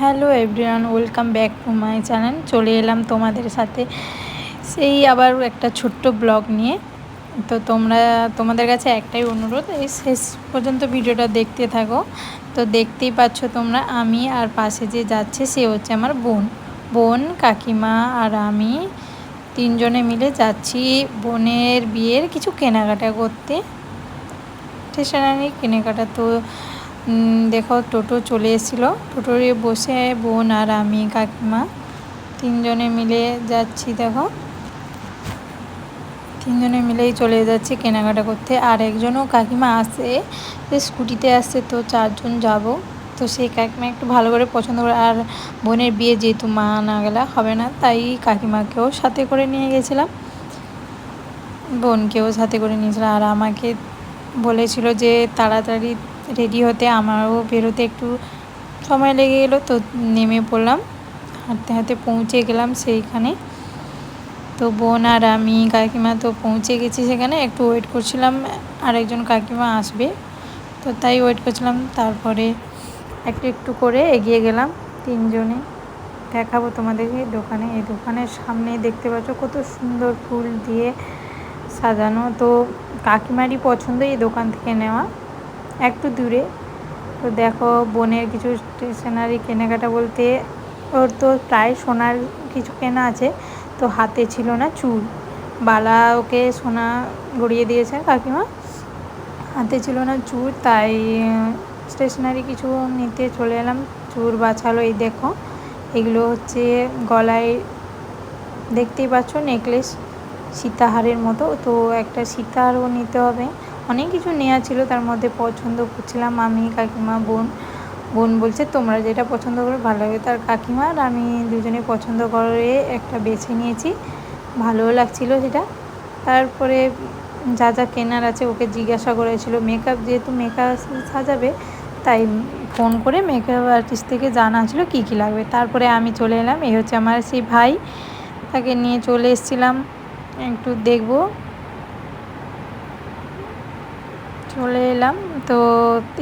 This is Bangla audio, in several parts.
Hello everyone, welcome back to my channel. চলে এলাম তোমাদের সাথে সেই আবার একটা ছোট্ট ব্লগ নিয়ে। তো তোমাদের কাছে একটাই অনুরোধ, এই শেষ পর্যন্ত ভিডিওটা দেখতে থাকো। তো দেখতেই পাচ্ছ তোমরা, আমি আর পাশে যে যাচ্ছে সে হচ্ছে আমার বোন, কাকিমা আর আমি তিনজনে মিলে যাচ্ছি বোনের বিয়ের কিছু কেনাকাটা করতে, স্টেশনারি কেনাকাটা। তো দেখো টোটো চলে এসেছিলো, টোটোরে বসে বোন আর আমি কাকিমা তিনজনে মিলে যাচ্ছি। দেখো তিনজনে মিলেই চলে যাচ্ছি কেনাকাটা করতে। আর একজনও কাকিমা আসে, সে স্কুটিতে আসছে, তো চারজন যাব। তো সেই কাকিমা একটু ভালো করে পছন্দ করে, আর বোনের বিয়ে যেহেতু মা না গেলে হবে না, তাই কাকিমাকেও সাথে করে নিয়ে গেছিলাম, বোনকেও সাথে করে নিয়েছিলাম। আর আমাকে বলেছিল যে তাড়াতাড়ি রেডি হতে, আমারও বেরোতে একটু সময় লেগে গেলো। তো নেমে পড়লাম, হাঁটতে হাঁটতে পৌঁছে গেলাম সেইখানে। তো বোন আর আমি কাকিমা তো পৌঁছে গেছি সেখানে, একটু ওয়েট করছিলাম, আরেকজন কাকিমা আসবে, তো তাই ওয়েট করছিলাম। তারপরে একটু একটু করে এগিয়ে গেলাম তিনজনে। দেখাবো তোমাদেরকে দোকানে, এই দোকানের সামনে দেখতে পাচ্ছ কত সুন্দর ফুল দিয়ে সাজানো। তো কাকিমারই পছন্দ এই দোকান থেকে নেওয়া, একটু দূরে। তো দেখো বোনের কিছু স্টেশনারি কেনাকাটা বলতে, ওর তো প্রায় সোনার কিছু কেনা আছে, তো হাতে ছিল না চুল, বালা ওকে সোনা গড়িয়ে দিয়েছে কাকিমা, হাতে ছিল না চুল, তাই স্টেশনারি কিছু নিতে চলে এলাম। চুল বাছালো, এই দেখো এগুলো হচ্ছে গলায় দেখতেই পাচ্ছ নেকলেস, সীতাহারের মতো। তো একটা সীতাহারও নিতে হবে, অনেক কিছু নেওয়া ছিল, তার মধ্যে পছন্দ করছিলাম আমি, কাকিমা, বোন বলছে তোমরা যেটা পছন্দ করো ভালো লাগে। তার কাকিমা আর আমি দুজনে পছন্দ করে একটা বেছে নিয়েছি, ভালোও লাগছিল সেটা। তারপরে যা যা কেনার আছে ওকে জিজ্ঞাসা করেছিল, মেকআপ যেহেতু মেকআপ সাজাবে, তাই ফোন করে মেকআপ আর্টিস্ট থেকে জানা ছিল কী কী লাগবে। তারপরে আমি চলে এলাম, এই হচ্ছে আমার সেই ভাই, তাকে নিয়ে চলে এসেছিলাম একটু দেখবো, চলে এলাম। তো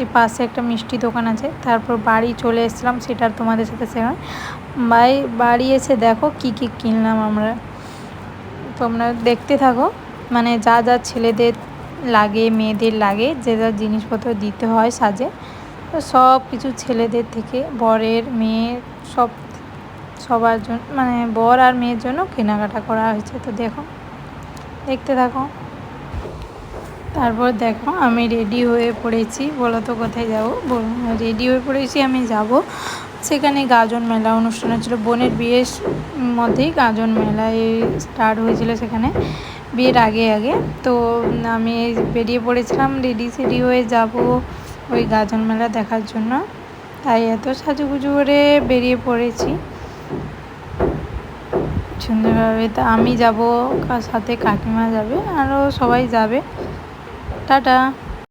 এই পাশে একটা মিষ্টি দোকান আছে, তারপর বাড়ি চলে এসেছিলাম, সেটা তোমাদের সাথে শেয়ার। বাড়ি এসে দেখো কি কি কিনলাম আমরা, তোমরা দেখতে থাকো। মানে যা যা ছেলেদের লাগে, মেয়েদের লাগে, যে যা জিনিসপত্র দিতে হয় সাজে, তো সব কিছু ছেলেদের থেকে বরের, মেয়ের, সবার জন্য, মানে বর আর মেয়ের জন্য কেনাকাটা করা হয়েছে। তো দেখো, দেখতে থাকো। তারপর দেখো আমি রেডি হয়ে পড়েছি, বলো তো কোথায় যাবো। রেডি হয়ে পড়েছি, আমি যাব সেখানে গাজন মেলা অনুষ্ঠান হচ্ছিলো, বোনের বিয়ের মধ্যেই গাজন মেলা স্টার্ট হয়েছিল সেখানে, বিয়ের আগে আগে। তো আমি বেরিয়ে পড়েছিলাম, রেডি হয়ে যাব ওই গাজন মেলা দেখার জন্য, তাই এত সাজুগুজু করে বেরিয়ে পড়েছি সুন্দরভাবে। তা আমি যাব, সাথে কাকিমা যাবে, আরও সবাই যাবে। টাটা।